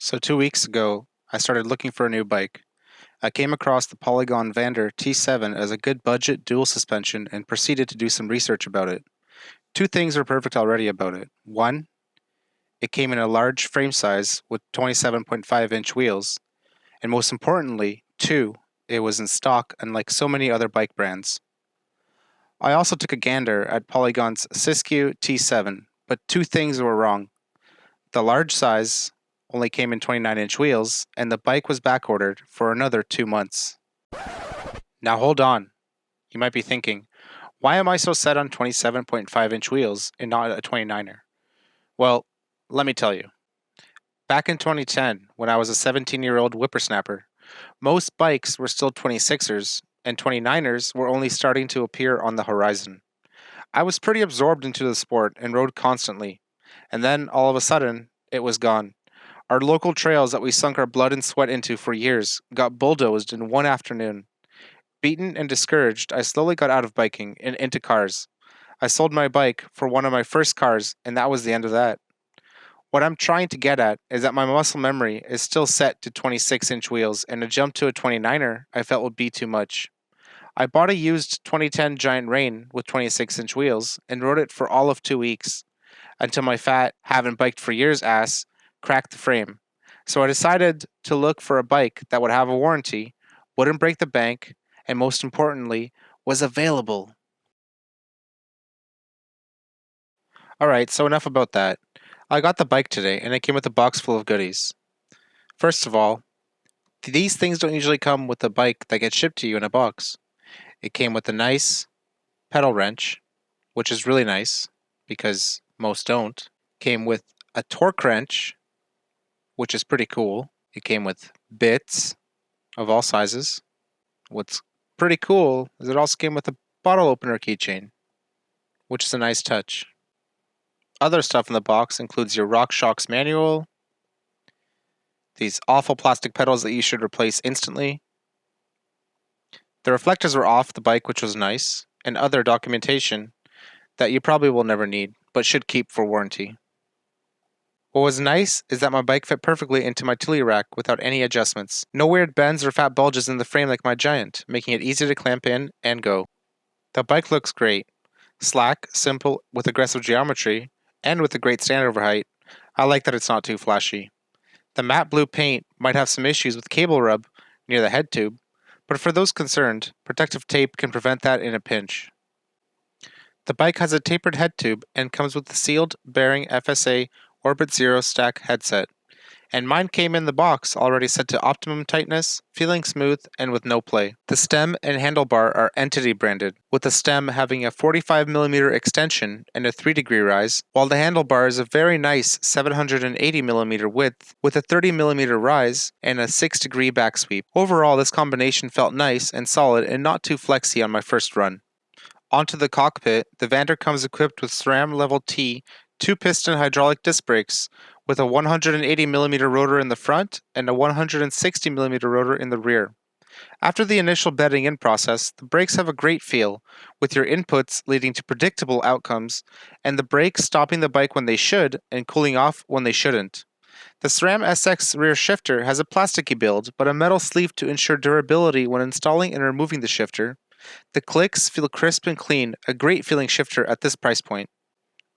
So 2 weeks ago, I started looking for a new bike. I came across the Polygon Vander T7 as a good budget dual suspension and proceeded to do some research about it. Two things are perfect already about it. One, it came in a large frame size with 27.5-inch wheels. And most importantly, two, it was in stock unlike so many other bike brands. I also took a gander at Polygon's Siskiyou T7, but two things were wrong. The large size only came in 29-inch wheels, and the bike was backordered for another 2 months. Now hold on. You might be thinking, why am I so set on 27.5-inch wheels and not a 29er? Well, let me tell you. Back in 2010, when I was a 17-year-old whippersnapper, most bikes were still 26ers, and 29ers were only starting to appear on the horizon. I was pretty absorbed into the sport and rode constantly, and then all of a sudden, it was gone. Our local trails that we sunk our blood and sweat into for years got bulldozed in one afternoon. Beaten and discouraged, I slowly got out of biking and into cars. I sold my bike for one of my first cars, and that was the end of that. What I'm trying to get at is that my muscle memory is still set to 26-inch wheels, and a jump to a 29er I felt would be too much. I bought a used 2010 Giant Rain with 26-inch wheels and rode it for all of 2 weeks, until my fat, haven't biked for years ass cracked the frame. So I decided to look for a bike that would have a warranty, wouldn't break the bank, and most importantly, was available. Alright, so enough about that. I got the bike today and it came with a box full of goodies. First of all, these things don't usually come with a bike that gets shipped to you in a box. It came with a nice pedal wrench, which is really nice because most don't. Came with a torque wrench, which is pretty cool. It came with bits of all sizes. What's pretty cool is it also came with a bottle opener keychain, which is a nice touch. Other stuff in the box includes your RockShox manual, these awful plastic pedals that you should replace instantly. The reflectors were off the bike, which was nice, and other documentation that you probably will never need, but should keep for warranty. What was nice is that my bike fit perfectly into my Tilly rack without any adjustments. No weird bends or fat bulges in the frame like my Giant, making it easy to clamp in and go. The bike looks great. Slack, simple, with aggressive geometry, and with a great standover height. I like that it's not too flashy. The matte blue paint might have some issues with cable rub near the head tube, but for those concerned, protective tape can prevent that in a pinch. The bike has a tapered head tube and comes with the sealed bearing FSA Orbit Zero stack headset, and mine came in the box already set to optimum tightness, feeling smooth, and with no play. The stem and handlebar are Entity branded, with the stem having a 45mm extension and a 3-degree rise, while the handlebar is a very nice 780mm width with a 30mm rise and a 6-degree back sweep. Overall, this combination felt nice and solid and not too flexy on my first run. Onto the cockpit, the Vander comes equipped with SRAM Level T 2-piston hydraulic disc brakes with a 180mm rotor in the front and a 160mm rotor in the rear. After the initial bedding in process, the brakes have a great feel, with your inputs leading to predictable outcomes, and the brakes stopping the bike when they should and cooling off when they shouldn't. The SRAM SX rear shifter has a plasticky build, but a metal sleeve to ensure durability when installing and removing the shifter. The clicks feel crisp and clean, a great feeling shifter at this price point.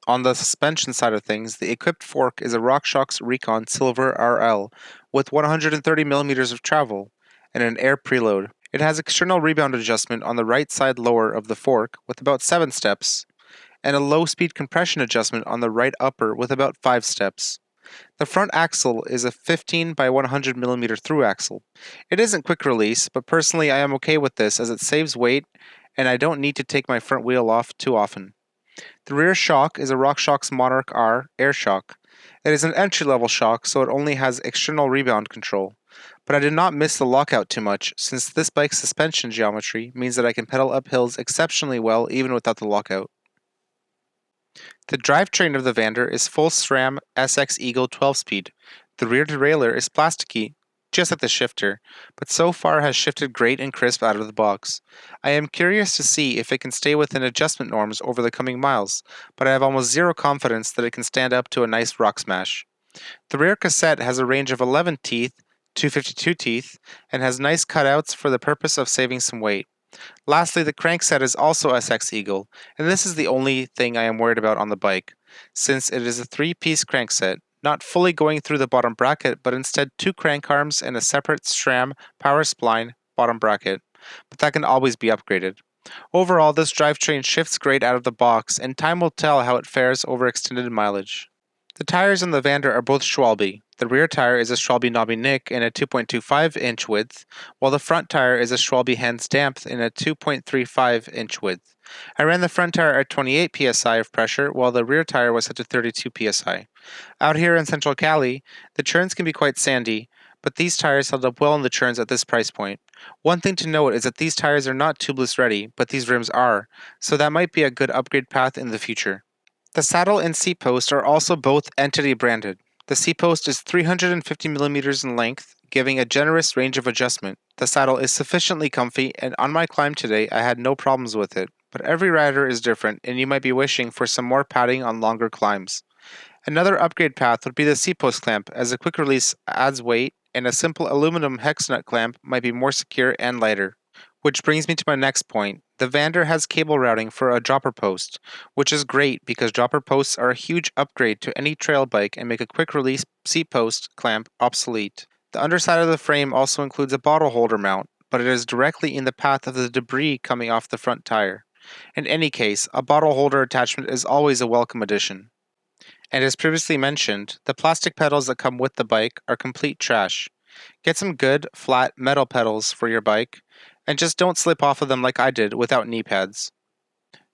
On the suspension side of things, the equipped fork is a RockShox Recon Silver RL with 130mm of travel and an air preload. It has external rebound adjustment on the right side lower of the fork with about 7 steps, and a low-speed compression adjustment on the right upper with about 5 steps. The front axle is a 15 by 100mm through axle. It isn't quick release, but personally I am okay with this as it saves weight and I don't need to take my front wheel off too often. The rear shock is a RockShox Monarch R air shock. It is an entry-level shock, so it only has external rebound control. But I did not miss the lockout too much, since this bike's suspension geometry means that I can pedal up hills exceptionally well even without the lockout. The drivetrain of the Vander is full SRAM SX Eagle 12-speed. The rear derailleur is plasticky, just like the shifter, but so far has shifted great and crisp out of the box. I am curious to see if it can stay within adjustment norms over the coming miles, but I have almost zero confidence that it can stand up to a nice rock smash. The rear cassette has a range of 11 teeth, 252 teeth, and has nice cutouts for the purpose of saving some weight. Lastly, the crankset is also SX Eagle, and this is the only thing I am worried about on the bike, since it is a 3-piece crankset, not fully going through the bottom bracket, but instead 2 crank arms and a separate SRAM power spline bottom bracket, but that can always be upgraded. Overall, this drivetrain shifts great out of the box, and time will tell how it fares over extended mileage. The tires on the Vander are both Schwalbe. The rear tire is a Schwalbe knobby nick in a 2.25-inch width, while the front tire is a Schwalbe Hands Dampf in a 2.35-inch width. I ran the front tire at 28 psi of pressure, while the rear tire was set to 32 psi. Out here in Central Cali, the churns can be quite sandy, but these tires held up well in the churns at this price point. One thing to note is that these tires are not tubeless ready, but these rims are, so that might be a good upgrade path in the future. The saddle and seat post are also both Entity branded. The seat post is 350 millimeters in length, giving a generous range of adjustment. The saddle is sufficiently comfy, and on my climb today I had no problems with it, but every rider is different, and you might be wishing for some more padding on longer climbs. Another upgrade path would be the seat post clamp, as a quick release adds weight, and a simple aluminum hex nut clamp might be more secure and lighter. Which brings me to my next point. The Vander has cable routing for a dropper post, which is great because dropper posts are a huge upgrade to any trail bike and make a quick release seat post clamp obsolete. The underside of the frame also includes a bottle holder mount, but it is directly in the path of the debris coming off the front tire. In any case, a bottle holder attachment is always a welcome addition. And as previously mentioned, the plastic pedals that come with the bike are complete trash. Get some good, flat metal pedals for your bike, and just don't slip off of them like I did without knee pads.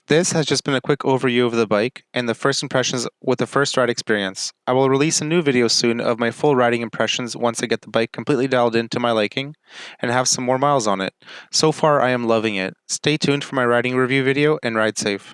This has just been a quick overview of the bike and the first impressions with the first ride experience. I will release a new video soon of my full riding impressions once I get the bike completely dialed into my liking and have some more miles on it. So far I am loving it. Stay tuned for my riding review video and ride safe.